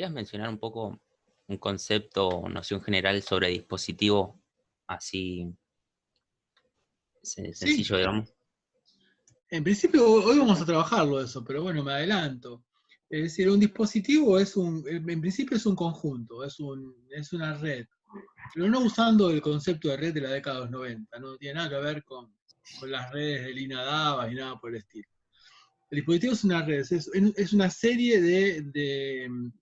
¿Podrías mencionar un poco un concepto o noción general sobre dispositivo así Sí, sencillo, digamos? en principio hoy vamos a trabajarlo eso, pero bueno, me adelanto. Es decir, un dispositivo en principio es un conjunto, es una red, pero no usando el concepto de red de la década de los 90, no tiene nada que ver con las redes de Lina Davas y nada por el estilo. El dispositivo es una red, es una serie de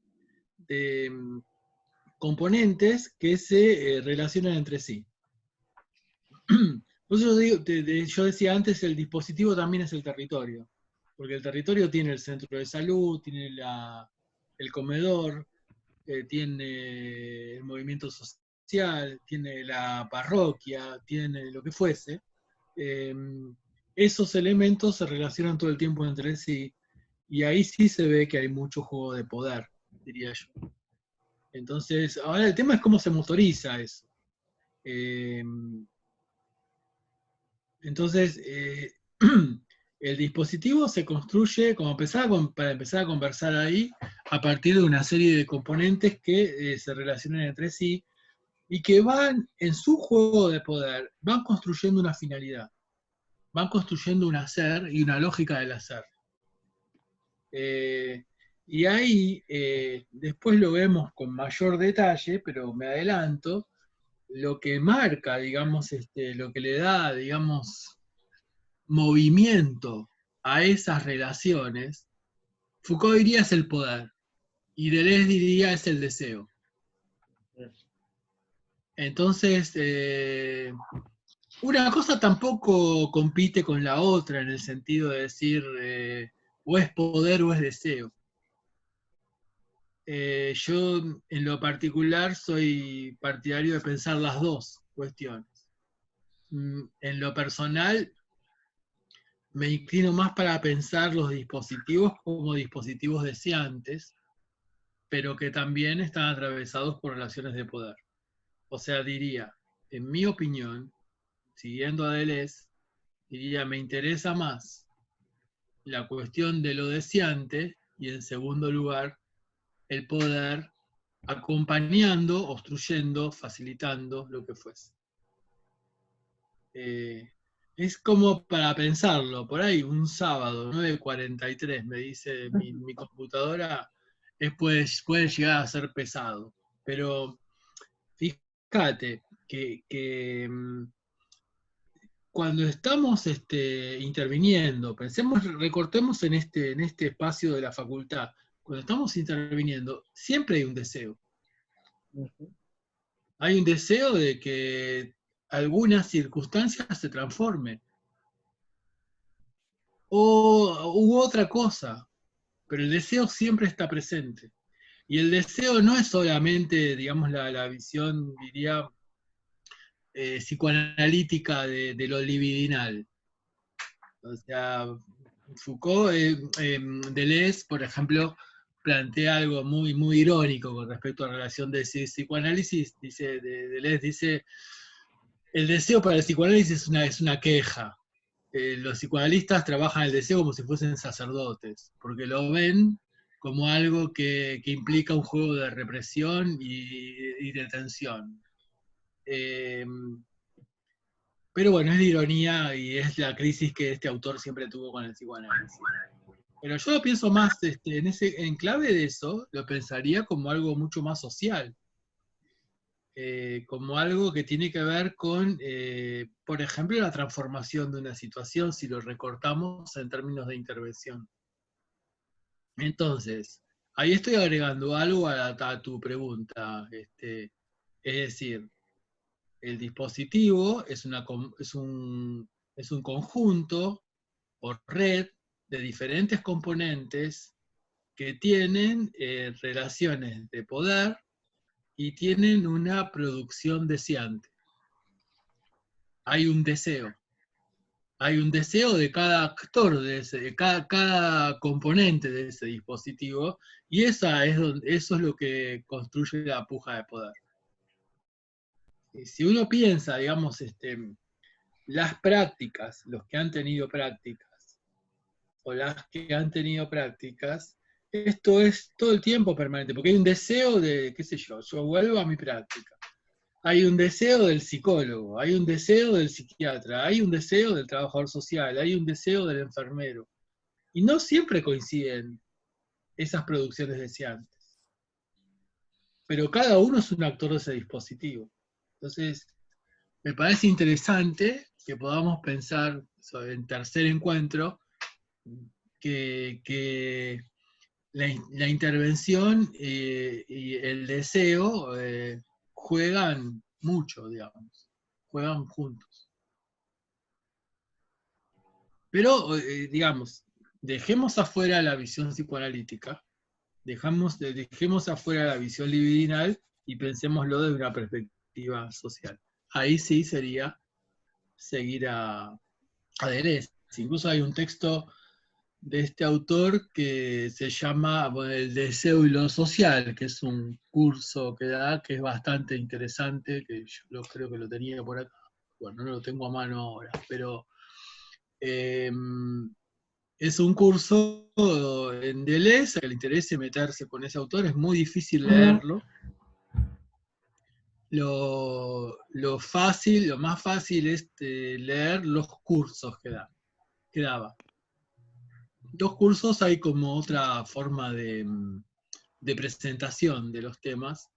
componentes que se relacionan entre sí. Por eso yo decía antes, el dispositivo también es el territorio, porque el territorio tiene el centro de salud, tiene el comedor, tiene el movimiento social, tiene la parroquia, tiene lo que fuese. Eh, Esos elementos se relacionan todo el tiempo entre sí, y ahí sí se ve que hay mucho juego de poder, diría yo. Entonces, ahora el tema es cómo se motoriza eso. Eh, Entonces, el dispositivo se construye, para empezar a conversar ahí, a partir de una serie de componentes que se relacionan entre sí y que van, en su juego de poder, van construyendo una finalidad, van construyendo un hacer y una lógica del hacer. Eh, y ahí, después lo vemos con mayor detalle, pero me adelanto, lo que marca, digamos, lo que le da, digamos, movimiento a esas relaciones, Foucault diría es el poder y Deleuze diría es el deseo. Entonces, una cosa tampoco compite con la otra en el sentido de decir o es poder o es deseo. Yo en lo particular soy partidario de pensar las dos cuestiones. En lo personal, me inclino más para pensar los dispositivos como dispositivos deseantes, pero que también están atravesados por relaciones de poder. O sea, diría, en mi opinión, siguiendo a Deleuze, diría, me interesa más la cuestión de lo deseante y en segundo lugar, el poder acompañando, obstruyendo, facilitando lo que fuese. Eh, es como para pensarlo, por ahí un sábado, 9:43, me dice mi computadora, puede llegar a ser pesado, pero fíjate que cuando estamos interviniendo, recortemos en este espacio de la facultad, cuando estamos interviniendo, siempre hay un deseo. Hay un deseo de que alguna circunstancia se transforme. U otra cosa, pero el deseo siempre está presente. Y el deseo no es solamente, digamos, la visión, diría, psicoanalítica de lo libidinal. O sea, Foucault, Deleuze, por ejemplo, plantea algo muy, muy irónico con respecto a la relación de psicoanálisis. Deleuze dice, el deseo para el psicoanálisis es una queja. Los psicoanalistas trabajan el deseo como si fuesen sacerdotes, porque lo ven como algo que implica un juego de represión y de tensión. Eh, pero bueno, es de ironía y es la crisis que este autor siempre tuvo con el psicoanálisis. Pero yo lo pienso más, en clave de eso, lo pensaría como algo mucho más social, como algo que tiene que ver con, por ejemplo, la transformación de una situación, si lo recortamos en términos de intervención. Entonces, ahí estoy agregando algo a tu pregunta. Es decir, el dispositivo es un conjunto o red de diferentes componentes que tienen relaciones de poder y tienen una producción deseante. Hay un deseo. Hay un deseo de cada actor, de cada componente de ese dispositivo, y eso es lo que construye la puja de poder. Y si uno piensa, digamos, las prácticas, los que han tenido prácticas, o las que han tenido prácticas, esto es todo el tiempo permanente, porque hay un deseo de, qué sé yo vuelvo a mi práctica. Hay un deseo del psicólogo, hay un deseo del psiquiatra, hay un deseo del trabajador social, hay un deseo del enfermero. Y no siempre coinciden esas producciones deseantes. Pero cada uno es un actor de ese dispositivo. Entonces, me parece interesante que podamos pensar en tercer encuentro que la intervención y el deseo juegan mucho, digamos, juegan juntos. Pero, digamos, dejemos afuera la visión psicoanalítica, dejemos afuera la visión libidinal y pensémoslo desde una perspectiva social. Ahí sí sería seguir a Deleuze. Incluso hay un texto de este autor que se llama El deseo y lo social, que es un curso que da, que es bastante interesante, que yo creo que lo tenía por acá. Bueno, no lo tengo a mano ahora, pero eh, es un curso en Deleuze, que le interese meterse con ese autor, es muy difícil leerlo. Lo más fácil es leer los cursos que daba. Los cursos hay como otra forma de presentación de los temas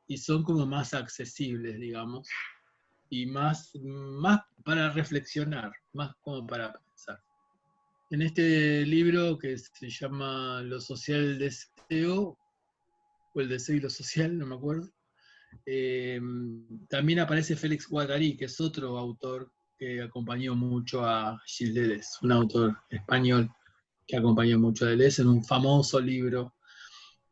y son como más accesibles, digamos, y más para reflexionar, más como para pensar. En este libro que se llama Lo social y el deseo, o el deseo y lo social, no me acuerdo, también aparece Félix Guattari, que es otro autor que acompañó mucho a Gilles Deleuze, un autor español que acompañó mucho a Deleuze en un famoso libro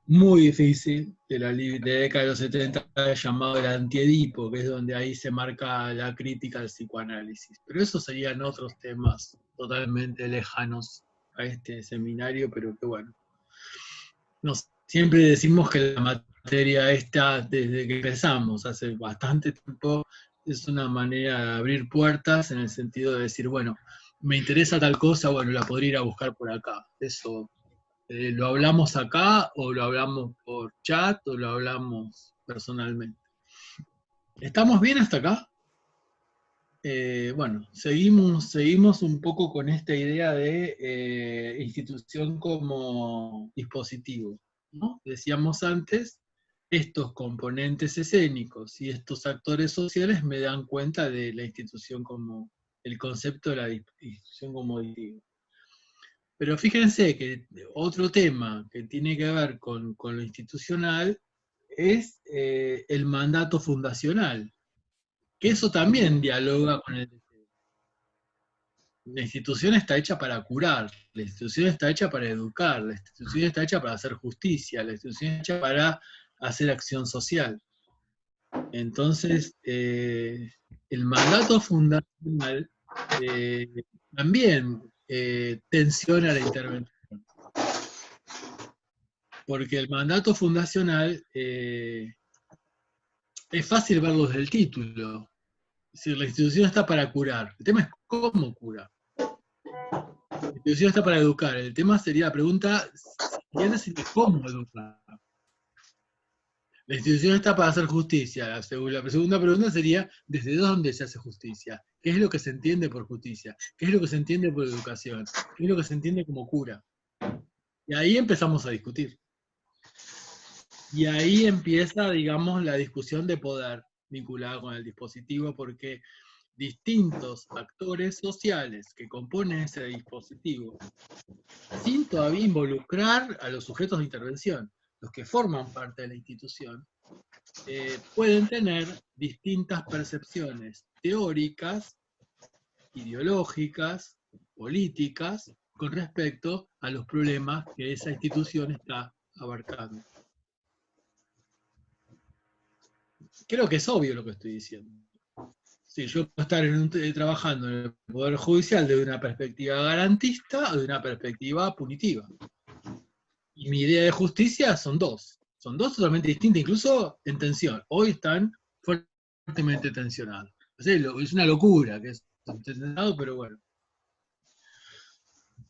muy difícil de la década de los 70 llamado El Antiedipo, que es donde ahí se marca la crítica al psicoanálisis. Pero esos serían otros temas totalmente lejanos a este seminario, pero que bueno, siempre decimos que la materia esta, desde que empezamos, hace bastante tiempo, es una manera de abrir puertas en el sentido de decir, bueno, me interesa tal cosa, bueno, la podría ir a buscar por acá. Eso lo hablamos acá, o lo hablamos por chat, o lo hablamos personalmente. ¿Estamos bien hasta acá? Bueno, seguimos un poco con esta idea de institución como dispositivo, ¿no? Decíamos antes, estos componentes escénicos y estos actores sociales me dan cuenta de la institución como, el concepto de la institución como dispositivo. Pero fíjense que otro tema que tiene que ver con lo institucional es el mandato fundacional, que eso también dialoga con el deseo. La institución está hecha para curar, la institución está hecha para educar, la institución está hecha para hacer justicia, la institución está hecha para hacer acción social. Entonces, el mandato fundacional también tensiona la intervención. Porque el mandato fundacional es fácil verlo desde el título. Es decir, la institución está para curar. El tema es cómo cura. La institución está para educar. El tema sería la pregunta siguiente, cómo educar. La institución está para hacer justicia. La segunda pregunta sería, ¿desde dónde se hace justicia? ¿Qué es lo que se entiende por justicia? ¿Qué es lo que se entiende por educación? ¿Qué es lo que se entiende como cura? Y ahí empezamos a discutir. Y ahí empieza, digamos, la discusión de poder vinculada con el dispositivo, porque distintos actores sociales que componen ese dispositivo, sin todavía involucrar a los sujetos de intervención, los que forman parte de la institución, pueden tener distintas percepciones teóricas, ideológicas, políticas, con respecto a los problemas que esa institución está abarcando. Creo que es obvio lo que estoy diciendo. Si yo puedo estar trabajando en el Poder Judicial desde una perspectiva garantista o de una perspectiva punitiva. Y mi idea de justicia son dos totalmente distintas, incluso en tensión. Hoy están fuertemente tensionadas. Es una locura que es tensionado, pero bueno.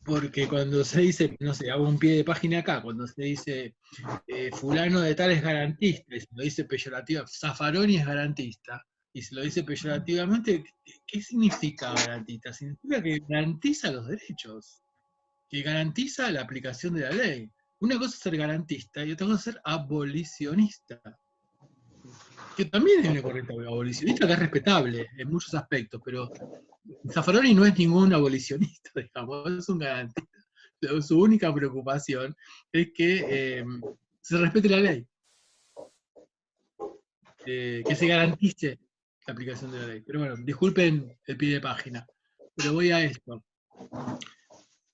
porque cuando se dice, no sé, hago un pie de página acá, cuando se dice fulano de tal es garantista, y se lo dice peyorativa, Zaffaroni es garantista, y se lo dice peyorativamente, ¿qué significa garantista? Significa que garantiza los derechos, que garantiza la aplicación de la ley. Una cosa es ser garantista y otra cosa es ser abolicionista, que también es una corriente abolicionista que es respetable en muchos aspectos, pero Zaffaroni no es ningún abolicionista, digamos, es un garantista. Su única preocupación es que se respete la ley, que se garantice la aplicación de la ley. Pero bueno, disculpen el pie de página, pero voy a esto.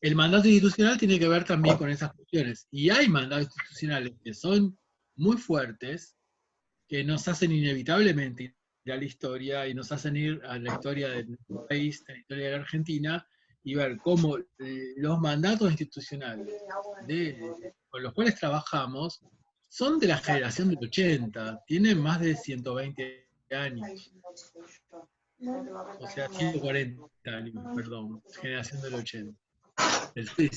El mandato institucional tiene que ver también con esas cuestiones. Y hay mandatos institucionales que son muy fuertes, que nos hacen inevitablemente ir a la historia y nos hacen ir a la historia de nuestro país, a la historia de la Argentina, y ver cómo los mandatos institucionales con los cuales trabajamos son de la generación del 80, tienen más de 120 años, o sea, 140 años, perdón, generación del 80. Estoy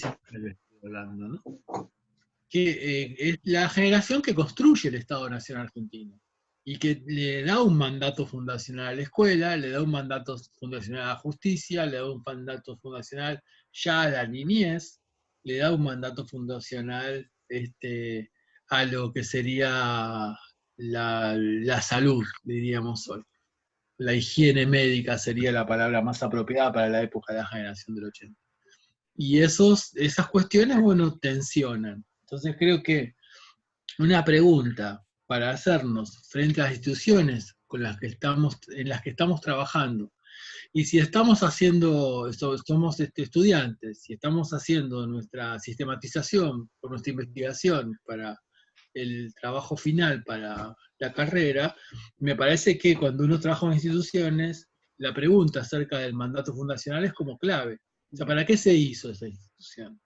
hablando, ¿no? Que es la generación que construye el Estado-Nación argentino y que le da un mandato fundacional a la escuela, le da un mandato fundacional a la justicia, le da un mandato fundacional ya a la niñez, le da un mandato fundacional a lo que sería la salud, diríamos hoy. La higiene médica sería la palabra más apropiada para la época de la generación del 80. Y esas cuestiones, bueno, tensionan. Entonces creo que una pregunta para hacernos frente a las instituciones en las que estamos trabajando, y si estamos haciendo, somos estudiantes, si estamos haciendo nuestra sistematización por nuestra investigación para el trabajo final, para la carrera, me parece que cuando uno trabaja en instituciones, la pregunta acerca del mandato fundacional es como clave. O sea, ¿para qué se hizo esa institución?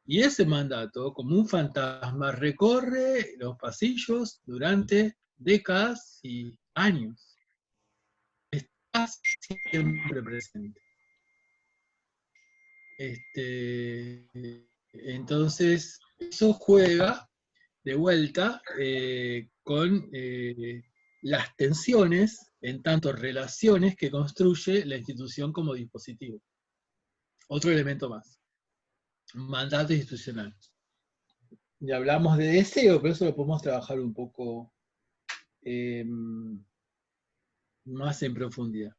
Y ese mandato, como un fantasma, recorre los pasillos durante décadas y años. Está siempre presente. Entonces, eso juega de vuelta con las tensiones, en tanto relaciones que construye la institución como dispositivo. Otro elemento más. Mandato institucional. Ya hablamos de deseo, pero eso lo podemos trabajar un poco más en profundidad.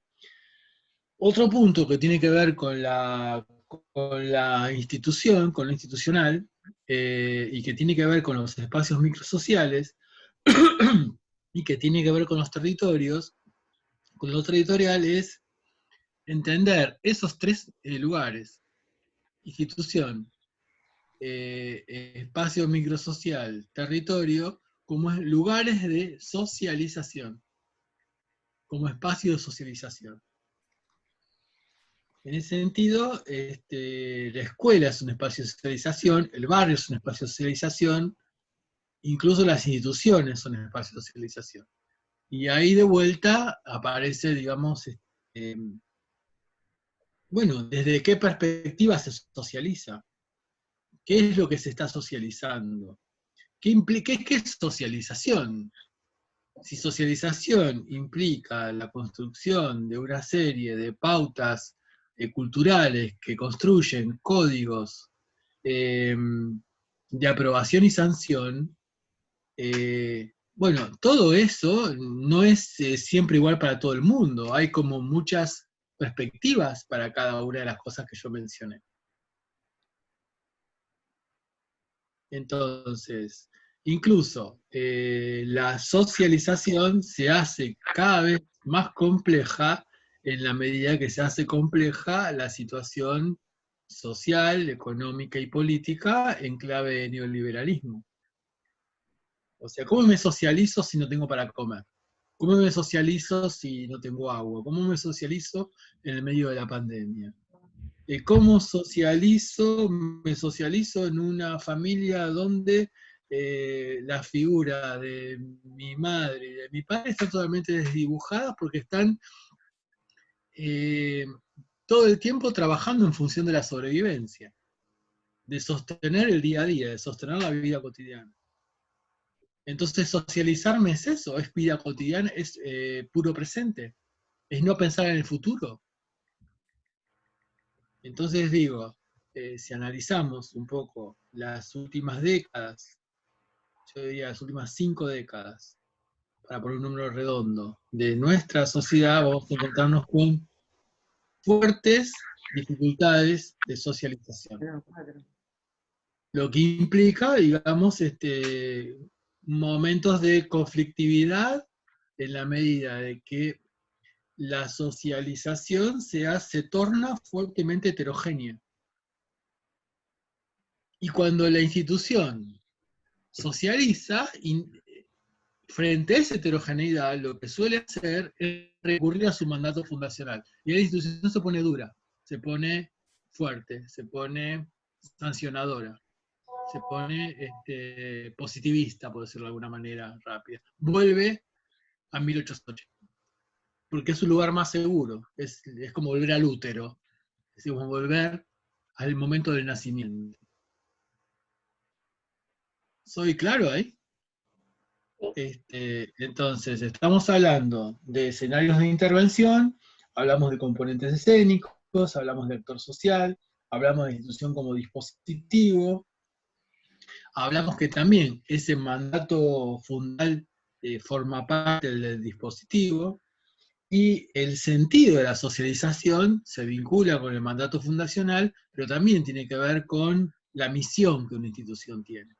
Otro punto que tiene que ver con la institución, con lo institucional, y que tiene que ver con los espacios microsociales, y que tiene que ver con los territorios, con lo territorial es entender esos tres lugares: institución, espacio microsocial, territorio, como lugares de socialización, como espacio de socialización. En ese sentido, la escuela es un espacio de socialización, el barrio es un espacio de socialización, incluso las instituciones son espacios de socialización. Y ahí de vuelta aparece, digamos, bueno, ¿desde qué perspectiva se socializa? ¿Qué es lo que se está socializando? ¿Qué es socialización? Si socialización implica la construcción de una serie de pautas culturales que construyen códigos de aprobación y sanción, bueno, todo eso no es siempre igual para todo el mundo. Hay como muchas perspectivas para cada una de las cosas que yo mencioné. Entonces, incluso la socialización se hace cada vez más compleja en la medida que se hace compleja la situación social, económica y política en clave de neoliberalismo. O sea, ¿cómo me socializo si no tengo para comer? ¿Cómo me socializo si no tengo agua? ¿Cómo me socializo en el medio de la pandemia? ¿Cómo socializo? Me socializo en una familia donde la figura de mi madre y de mi padre están totalmente desdibujadas porque están todo el tiempo trabajando en función de la sobrevivencia. de sostener el día a día, de sostener la vida cotidiana. Entonces, socializarme es eso, es vida cotidiana, es puro presente, es no pensar en el futuro. Entonces digo, si analizamos un poco las últimas décadas, yo diría las últimas 5 décadas, para poner un número redondo, de nuestra sociedad, vamos a encontrarnos con fuertes dificultades de socialización. Lo que implica, digamos, momentos de conflictividad en la medida de que la socialización se torna fuertemente heterogénea. Y cuando la institución socializa, frente a esa heterogeneidad, lo que suele hacer es recurrir a su mandato fundacional. Y la institución se pone dura, se pone fuerte, se pone sancionadora, se pone positivista, por decirlo de alguna manera rápida. Vuelve a 1880, porque es un lugar más seguro, es como volver al útero, es como volver al momento del nacimiento. ¿Soy claro ahí? Entonces, estamos hablando de escenarios de intervención, hablamos de componentes escénicos, hablamos de actor social, hablamos de institución como dispositivo, hablamos que también ese mandato fundamental forma parte del dispositivo, y el sentido de la socialización se vincula con el mandato fundacional, pero también tiene que ver con la misión que una institución tiene.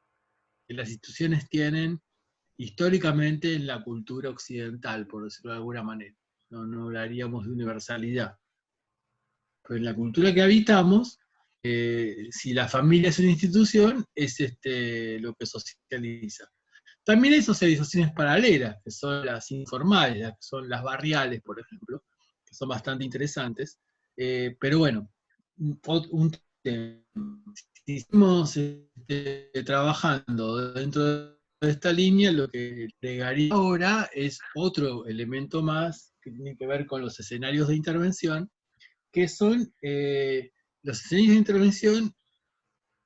Que las instituciones tienen históricamente en la cultura occidental, por decirlo de alguna manera. No hablaríamos de universalidad. Pero en la cultura que habitamos, si la familia es una institución, es lo que socializa. También hay socializaciones paralelas, que son las informales, que son las barriales, por ejemplo, que son bastante interesantes. Pero bueno, si estamos trabajando dentro de esta línea, lo que agregaría ahora es otro elemento más que tiene que ver con los escenarios de intervención, que son los escenarios de intervención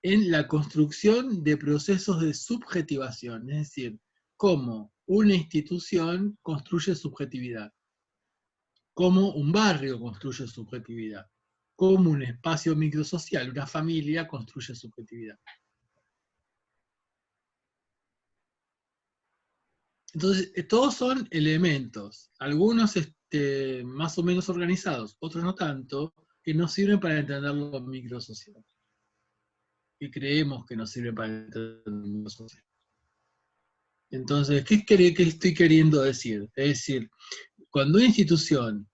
en la construcción de procesos de subjetivación, es decir, cómo una institución construye subjetividad, cómo un barrio construye subjetividad, cómo un espacio microsocial, una familia, construye subjetividad. Entonces, todos son elementos, algunos más o menos organizados, otros no tanto, que nos sirven para entender lo microsocial. Y creemos que nos sirven para entender lo microsocial. Entonces, ¿qué estoy queriendo decir? Es decir, cuando una institución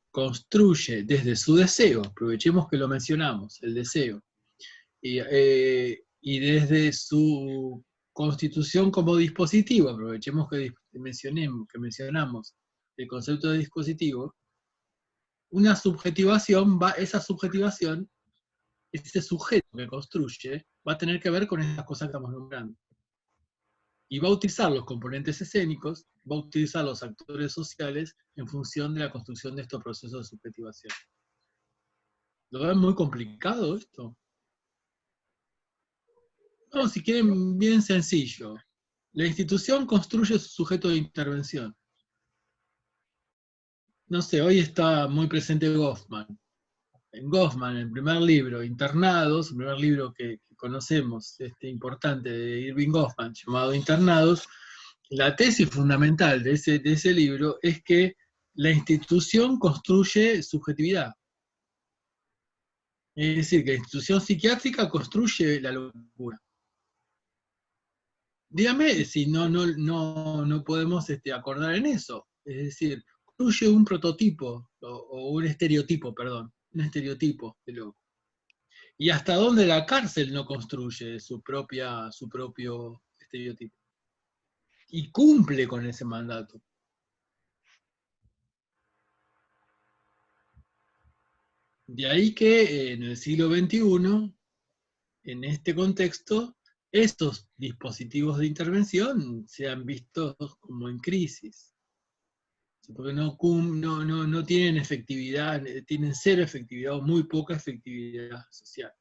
construye desde su deseo, aprovechemos que lo mencionamos, el deseo, y desde su constitución como dispositivo, aprovechemos que mencionamos el concepto de dispositivo, una subjetivación esa subjetivación, ese sujeto que construye, va a tener que ver con estas cosas que estamos nombrando. Y va a utilizar los componentes escénicos, va a utilizar los actores sociales en función de la construcción de estos procesos de subjetivación. ¿Lo ven muy complicado esto? No, si quieren, bien sencillo. La institución construye su sujeto de intervención. No sé, hoy está muy presente Goffman. En Goffman, el primer libro, Internados, el primer libro que conocemos, importante de Irving Goffman, llamado Internados, la tesis fundamental de ese libro es que la institución construye subjetividad. Es decir, que la institución psiquiátrica construye la locura. Dígame si no podemos acordar en eso. Es decir, construye un prototipo, o un estereotipo, perdón, un estereotipo de loco. ¿Y hasta dónde la cárcel no construye su propio estereotipo? Y cumple con ese mandato. De ahí que en el siglo XXI, en este contexto, estos dispositivos de intervención sean vistos como en crisis. Porque no tienen efectividad, tienen cero efectividad o muy poca efectividad social.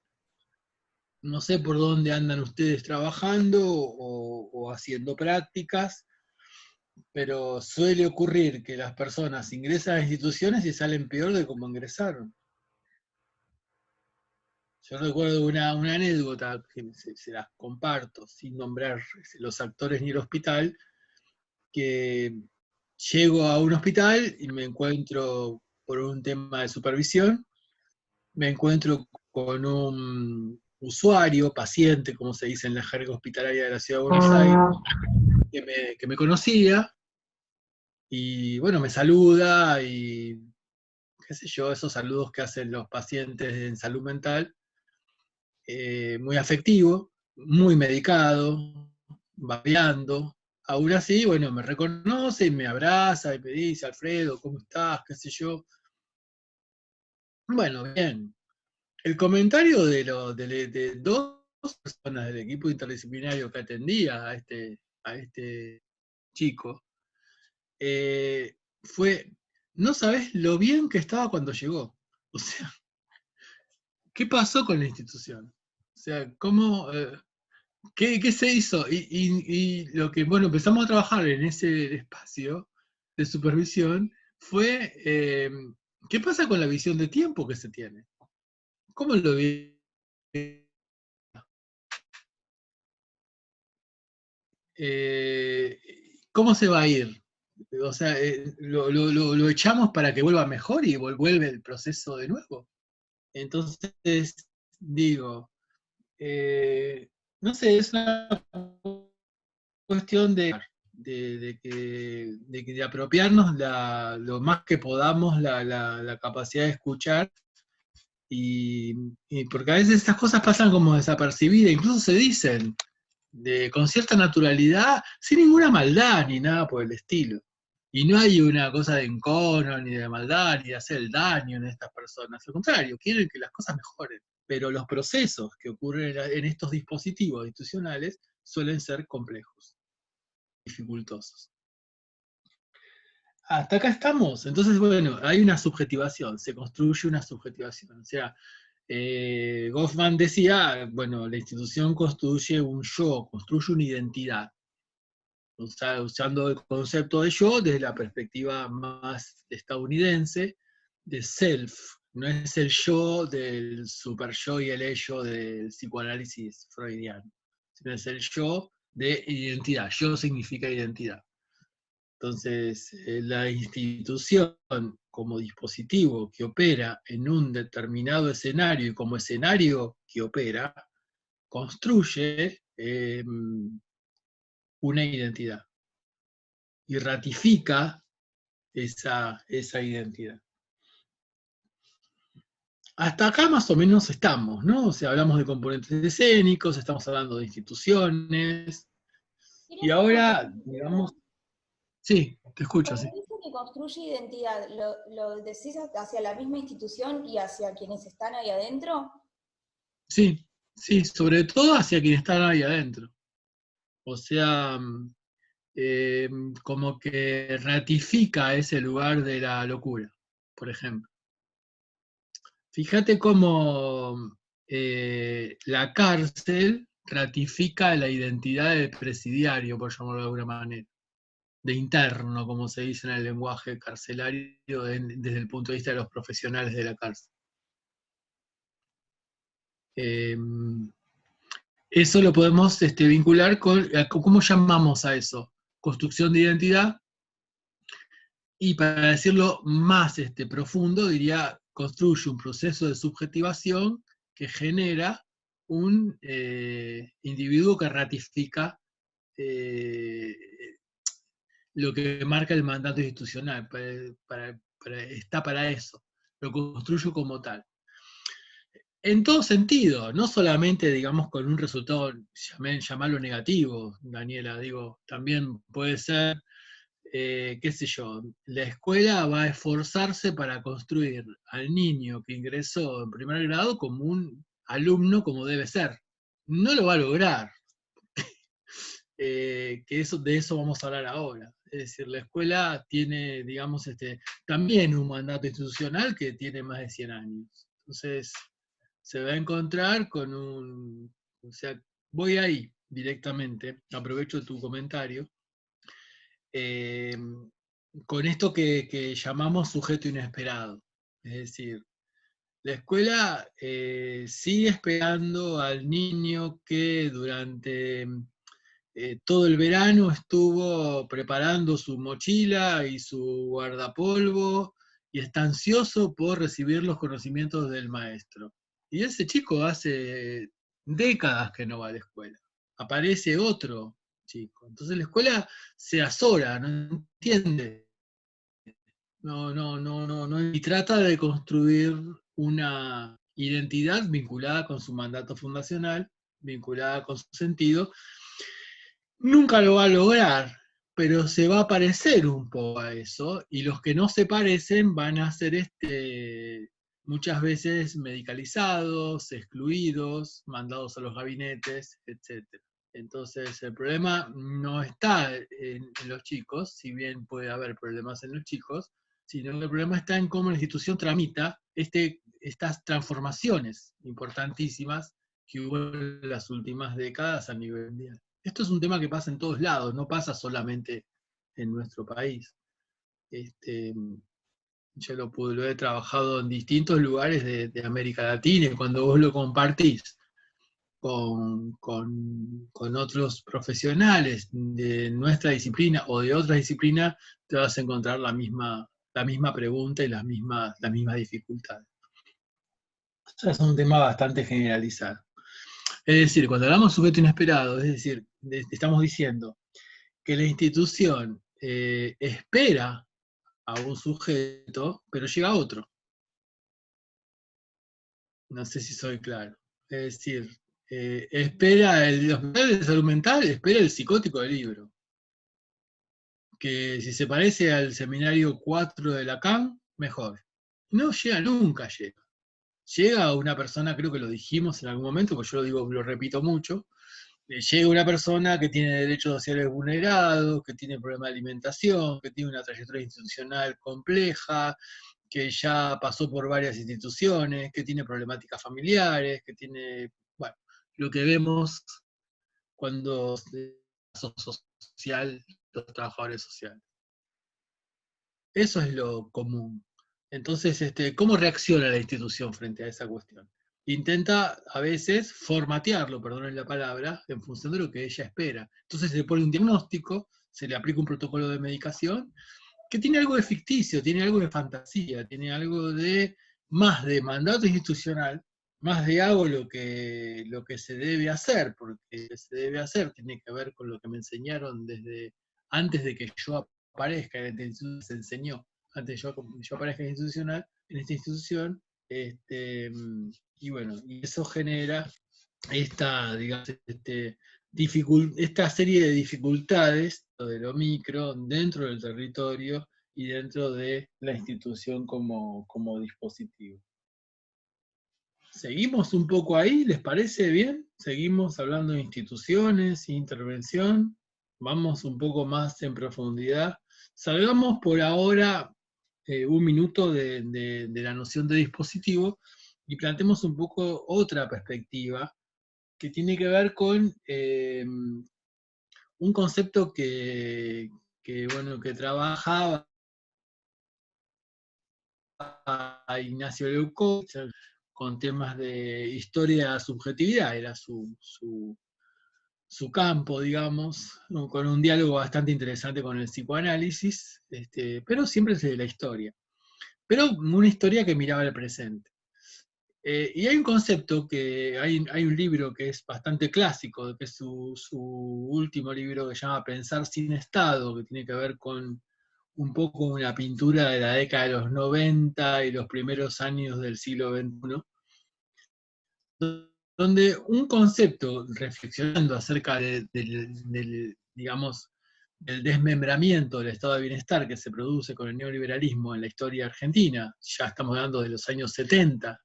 no sé por dónde andan ustedes trabajando o haciendo prácticas, pero suele ocurrir que las personas ingresan a instituciones y salen peor de cómo ingresaron. Yo recuerdo una anécdota que se las comparto sin nombrar los actores ni el hospital, que llego a un hospital y me encuentro, por un tema de supervisión, me encuentro con un usuario, paciente, como se dice en la jerga hospitalaria de la Ciudad de Buenos Aires, que me conocía y bueno, me saluda y qué sé yo, esos saludos que hacen los pacientes en salud mental, muy afectivo, muy medicado, babeando. Aún así, bueno, me reconoce y me abraza y me dice, Alfredo, ¿cómo estás? ¿Qué sé yo? Bueno, bien. El comentario de dos personas del equipo interdisciplinario que atendía a este chico fue, no sabes lo bien que estaba cuando llegó. O sea, ¿qué pasó con la institución? O sea, ¿cómo, qué se hizo? Y lo que, bueno, empezamos a trabajar en ese espacio de supervisión fue, ¿qué pasa con la visión de tiempo que se tiene? ¿Cómo lo vi? eh, ¿Cómo se va a ir? O sea, lo echamos para que vuelva mejor y vuelve el proceso de nuevo. Entonces, digo, no sé, es una cuestión de apropiarnos lo más que podamos la capacidad de escuchar y, y porque a veces estas cosas pasan como desapercibidas, incluso se dicen con cierta naturalidad, sin ninguna maldad ni nada por el estilo. Y no hay una cosa de encono, ni de maldad, ni de hacer el daño en estas personas. Al contrario, quieren que las cosas mejoren. Pero los procesos que ocurren en estos dispositivos institucionales suelen ser complejos, dificultosos. Hasta acá estamos. Entonces, bueno, hay una subjetivación, se construye una subjetivación. O sea, Goffman decía, bueno, la institución construye un yo, construye una identidad. Usando el concepto de yo desde la perspectiva más estadounidense, de self. No es el yo del super yo y el ello del psicoanálisis freudiano, sino es el yo de identidad. Yo significa identidad. Entonces, la institución como dispositivo que opera en un determinado escenario y como escenario que opera, construye una identidad y ratifica esa identidad. Hasta acá más o menos estamos, ¿no? O sea, hablamos de componentes escénicos, estamos hablando de instituciones, y ¿Tienes una ahora, digamos, pregunta? sí, te escucho, Cuando sí. dice que construye identidad, ¿lo decís hacia la misma institución y hacia quienes están ahí adentro? Sí, sí, sobre todo hacia quienes están ahí adentro. O sea, eh, como que ratifica ese lugar de la locura, por ejemplo. Fíjate cómo la cárcel ratifica la identidad del presidiario, por llamarlo de alguna manera, de interno, como se dice en el lenguaje carcelario, desde el punto de vista de los profesionales de la cárcel. Eh, Eso lo podemos vincular con, ¿cómo llamamos a eso? Construcción de identidad, y para decirlo más profundo, diría, construye un proceso de subjetivación que genera un individuo que ratifica eh, lo que marca el mandato institucional, está para eso, lo construyo como tal. En todo sentido, no solamente, digamos, con un resultado, llamarlo negativo, Daniela, digo, también puede ser, qué sé yo, la escuela va a esforzarse para construir al niño que ingresó en primer grado como un alumno como debe ser. No lo va a lograr, de eso vamos a hablar ahora. Es decir, la escuela tiene, digamos, también un mandato institucional que tiene más de 100 años. Entonces, se va a encontrar con o sea, voy ahí directamente, aprovecho tu comentario, con esto que llamamos sujeto inesperado. Es decir, la escuela sigue esperando al niño que durante todo el verano estuvo preparando su mochila y su guardapolvo y está ansioso por recibir los conocimientos del maestro. Y ese chico hace décadas que no va a la escuela. Aparece otro chico. Entonces la escuela se azora, no entiende. No, y trata de construir una identidad vinculada con su mandato fundacional, vinculada con su sentido. Nunca lo va a lograr, pero se va a parecer un poco a eso, y los que no se parecen van a ser muchas veces medicalizados, excluidos, mandados a los gabinetes, etc. Entonces el problema no está en los chicos, si bien puede haber problemas en los chicos, sino que el problema está en cómo la institución tramita estas transformaciones importantísimas que hubo en las últimas décadas a nivel mundial. Esto es un tema que pasa en todos lados, no pasa solamente en nuestro país. Yo lo he trabajado en distintos lugares de América Latina, y cuando vos lo compartís con otros profesionales de nuestra disciplina o de otra disciplina, te vas a encontrar la misma pregunta y las mismas dificultades. Eso es un tema bastante generalizado. Es decir, cuando hablamos de sujeto inesperado, es decir, estamos diciendo que la institución espera a un sujeto, pero llega otro. No sé si soy claro. Es decir, espera el hospital de salud mental, espera el psicótico del libro. Que si se parece al seminario 4 de Lacan, mejor. No llega, nunca llega. Llega una persona, creo que lo dijimos en algún momento, porque yo lo repito mucho, llega una persona que tiene derechos sociales vulnerados, que tiene problemas de alimentación, que tiene una trayectoria institucional compleja, que ya pasó por varias instituciones, que tiene problemáticas familiares, que tiene, bueno, lo que vemos cuando social, los trabajadores sociales. Eso es lo común. Entonces, ¿cómo reacciona la institución frente a esa cuestión? Intenta a veces formatearlo, perdonen la palabra, en función de lo que ella espera. Entonces se le pone un diagnóstico, se le aplica un protocolo de medicación, que tiene algo de ficticio, tiene algo de fantasía, tiene algo de más de mandato institucional, más de hago lo que se debe hacer, porque se debe hacer tiene que ver con lo que me enseñaron desde antes de que yo aparezca en esta institución, se enseñó, antes de que yo aparezca en esta institución, y bueno, y eso genera esta, digamos, esta serie de dificultades de lo micro dentro del territorio y dentro de la institución como dispositivo. ¿Seguimos un poco ahí? ¿Les parece bien? ¿Seguimos hablando de instituciones, intervención? ¿Vamos un poco más en profundidad? Salgamos por ahora un minuto de la noción de dispositivo y planteemos un poco otra perspectiva que tiene que ver con un concepto que trabajaba a Ignacio Leucot con temas de historia de subjetividad, era su campo, digamos, con un diálogo bastante interesante con el psicoanálisis, pero siempre desde la historia. Pero una historia que miraba el presente. Y hay un concepto que hay un libro que es bastante clásico, que es su último libro, que se llama Pensar sin Estado, que tiene que ver con un poco una pintura de la década de los 90 y los primeros años del siglo XXI, donde un concepto, reflexionando acerca digamos, del desmembramiento del estado de bienestar que se produce con el neoliberalismo en la historia argentina, ya estamos hablando de los años 70,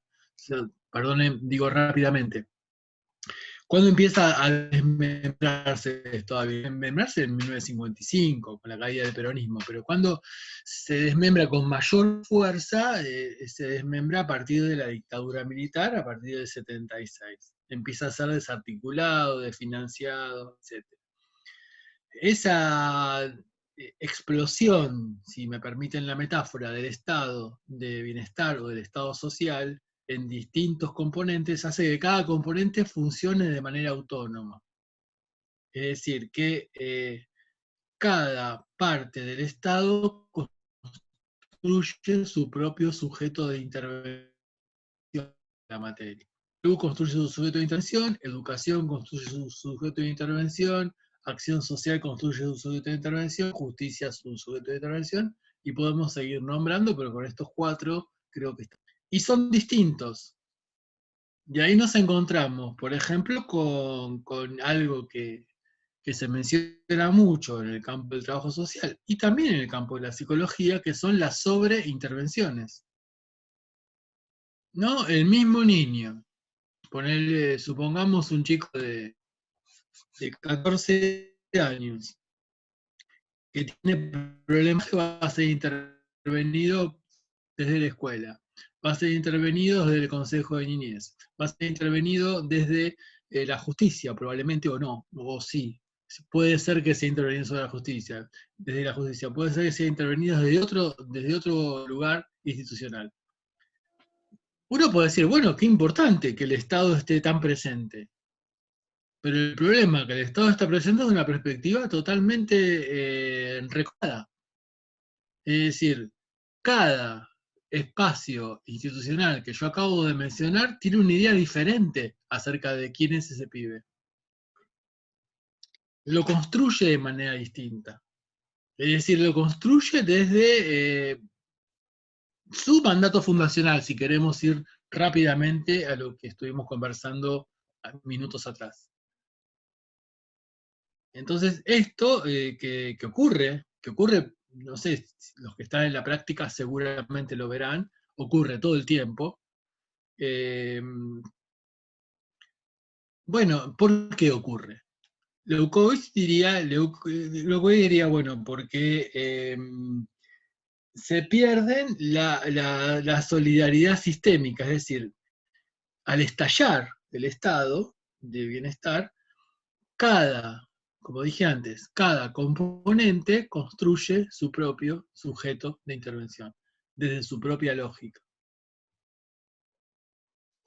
perdonen, digo rápidamente, ¿Cuándo empieza a desmembrarse esto? A desmembrarse en 1955, con la caída del peronismo, pero cuando se desmembra con mayor fuerza, se desmembra a partir de la dictadura militar, a partir del 76. Empieza a ser desarticulado, desfinanciado, etc. Esa explosión, si me permiten la metáfora, del estado de bienestar o del estado social en distintos componentes hace que cada componente funcione de manera autónoma. Es decir, que cada parte del estado construye su propio sujeto de intervención en la materia. Salud construye su sujeto de intervención, educación construye su sujeto de intervención, acción social construye su sujeto de intervención, justicia su sujeto de intervención, y podemos seguir nombrando, pero con estos 4 creo que están. Y son distintos. Y ahí nos encontramos, por ejemplo, con algo que se menciona mucho en el campo del trabajo social y también en el campo de la psicología, que son las sobreintervenciones. ¿No? El mismo niño, supongamos un chico de 14 años, que tiene problemas, que va a ser intervenido desde la escuela, va a ser intervenido desde el Consejo de Niñez, va a ser intervenido desde la justicia, probablemente o no, o sí. Puede ser que sea intervenido sobre la justicia, desde la justicia, puede ser que sea intervenido desde otro lugar institucional. Uno puede decir, bueno, qué importante que el Estado esté tan presente. Pero el problema es que el Estado está presente desde una perspectiva totalmente recortada. Es decir, cada espacio institucional que yo acabo de mencionar tiene una idea diferente acerca de quién es ese pibe. Lo construye de manera distinta. Es decir, lo construye desde su mandato fundacional, si queremos ir rápidamente a lo que estuvimos conversando minutos atrás. Entonces, esto que ocurre, no sé, los que están en la práctica seguramente lo verán, ocurre todo el tiempo. Bueno, ¿por qué ocurre? Leuckovitch diría, bueno, porque se pierden la solidaridad sistémica, es decir, al estallar el estado de bienestar, como dije antes, cada componente construye su propio sujeto de intervención, desde su propia lógica.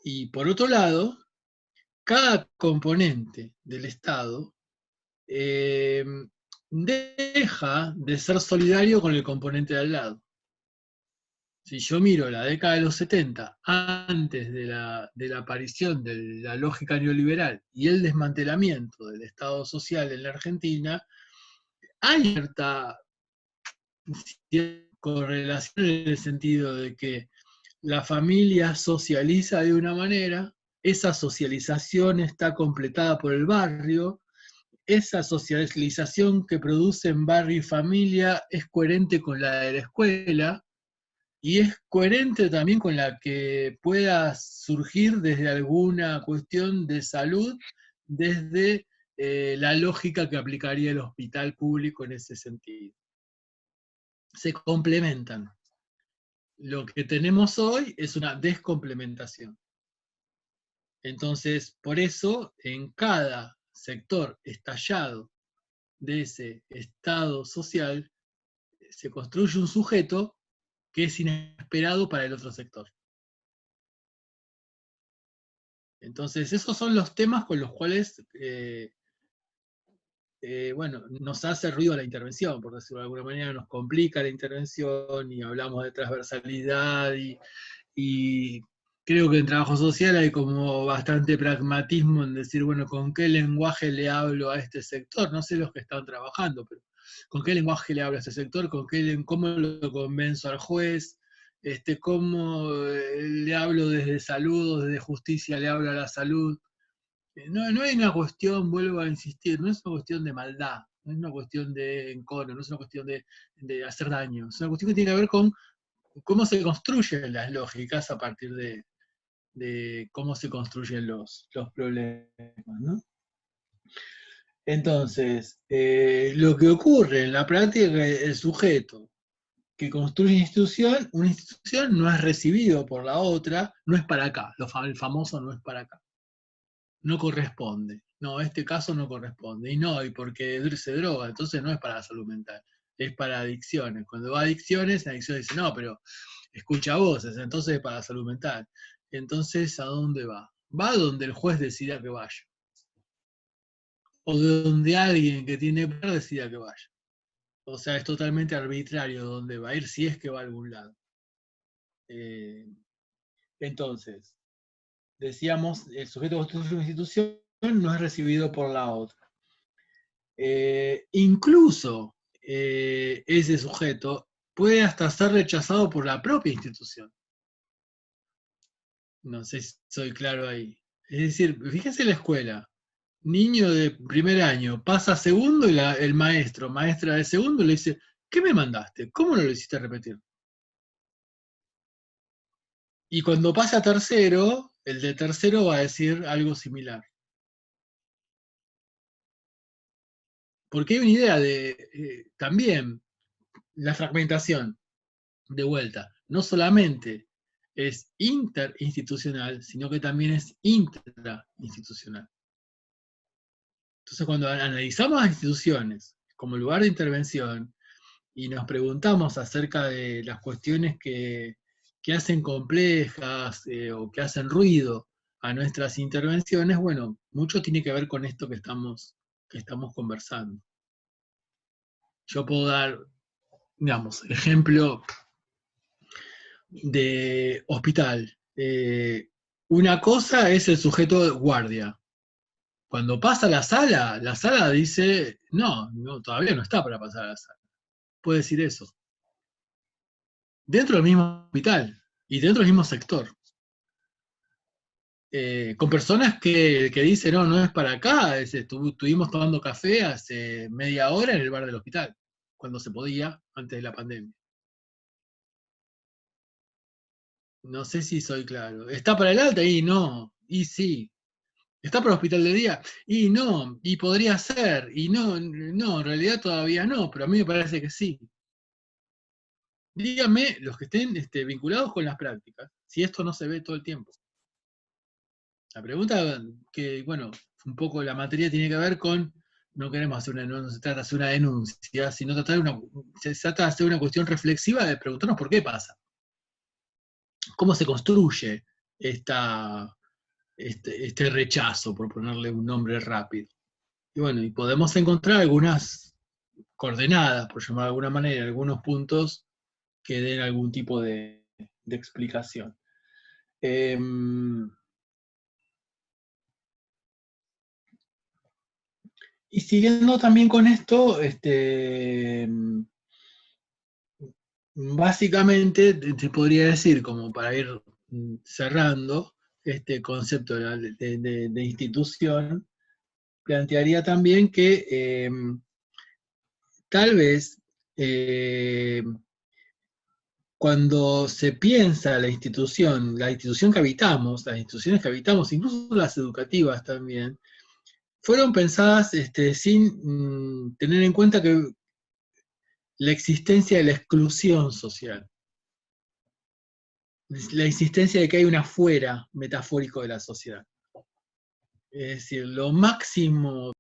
Y por otro lado, cada componente del Estado deja de ser solidario con el componente de al lado. Si yo miro la década de los 70, antes de la aparición de la lógica neoliberal y el desmantelamiento del Estado social en la Argentina, hay cierta correlación en el sentido de que la familia socializa de una manera, esa socialización está completada por el barrio, esa socialización que producen barrio y familia es coherente con la de la escuela, y es coherente también con la que pueda surgir desde alguna cuestión de salud, desde la lógica que aplicaría el hospital público en ese sentido. Se complementan. Lo que tenemos hoy es una descomplementación. Entonces, por eso, en cada sector estallado de ese estado social, se construye un sujeto que es inesperado para el otro sector. Entonces, esos son los temas con los cuales, bueno, nos hace ruido la intervención, por decirlo de alguna manera, nos complica la intervención y hablamos de transversalidad y creo que en trabajo social hay como bastante pragmatismo en decir, bueno, ¿con qué lenguaje le hablo a este sector? No sé los que están trabajando, pero ¿con qué lenguaje le hablo a este sector? ¿Cómo lo convenzo al juez? ¿Cómo le hablo desde salud, desde justicia le hablo a la salud? No hay una cuestión, vuelvo a insistir, no es una cuestión de maldad, no es una cuestión de encono, no es una cuestión de hacer daño, es una cuestión que tiene que ver con cómo se construyen las lógicas a partir de de cómo se construyen los problemas, ¿no? Entonces, lo que ocurre en la práctica es que el sujeto que construye una institución no es recibido por la otra, no es para acá, el famoso no es para acá. No corresponde. No, este caso no corresponde. Y no, y porque se droga, entonces no es para la salud mental, es para adicciones. Cuando va a adicciones, la adicción dice, no, pero escucha voces, entonces es para la salud mental. Entonces, ¿a dónde va? Va donde el juez decida que vaya. O donde alguien que tiene poder decida que vaya. O sea, es totalmente arbitrario dónde va a ir, si es que va a algún lado. Entonces, decíamos, el sujeto que construye una institución no es recibido por la otra. Incluso ese sujeto puede hasta ser rechazado por la propia institución. No sé si soy claro ahí. Es decir, fíjese la escuela. Niño de primer año pasa a segundo y el maestra de segundo le dice, ¿qué me mandaste? ¿Cómo no lo hiciste repetir? Y cuando pasa a tercero, el de tercero va a decir algo similar. Porque hay una idea de también la fragmentación, de vuelta, no solamente es interinstitucional, sino que también es intrainstitucional. Entonces, cuando analizamos las instituciones como lugar de intervención y nos preguntamos acerca de las cuestiones que hacen complejas o que hacen ruido a nuestras intervenciones, bueno, mucho tiene que ver con esto que estamos conversando. Yo puedo dar, digamos, ejemplo de hospital. Una cosa es el sujeto de guardia. Cuando pasa a la sala dice, no, todavía no está para pasar a la sala. Puede decir eso. Dentro del mismo hospital y dentro del mismo sector. Con personas que dicen, no, no es para acá, estuvimos tomando café hace media hora en el bar del hospital, cuando se podía, antes de la pandemia. No sé si soy claro. ¿Está para el alta? Y no, y sí. ¿Está para el hospital de día? Y no, y podría ser, y no, en realidad todavía no, pero a mí me parece que sí. Díganme los que estén vinculados con las prácticas, si esto no se ve todo el tiempo. La pregunta que, bueno, un poco la materia tiene que ver con, no queremos hacer no se trata de hacer una denuncia, sino se trata de hacer una cuestión reflexiva de preguntarnos por qué pasa. ¿Cómo se construye este rechazo, por ponerle un nombre rápido? Y bueno, y podemos encontrar algunas coordenadas, por llamar de alguna manera, algunos puntos que den algún tipo de explicación. Y siguiendo también con esto, básicamente te podría decir, como para ir cerrando este concepto de institución, plantearía también que tal vez cuando se piensa la institución que habitamos, las instituciones que habitamos, incluso las educativas también, fueron pensadas sin tener en cuenta que la existencia de la exclusión social, la existencia de que hay un afuera metafórico de la sociedad. Es decir, lo máximo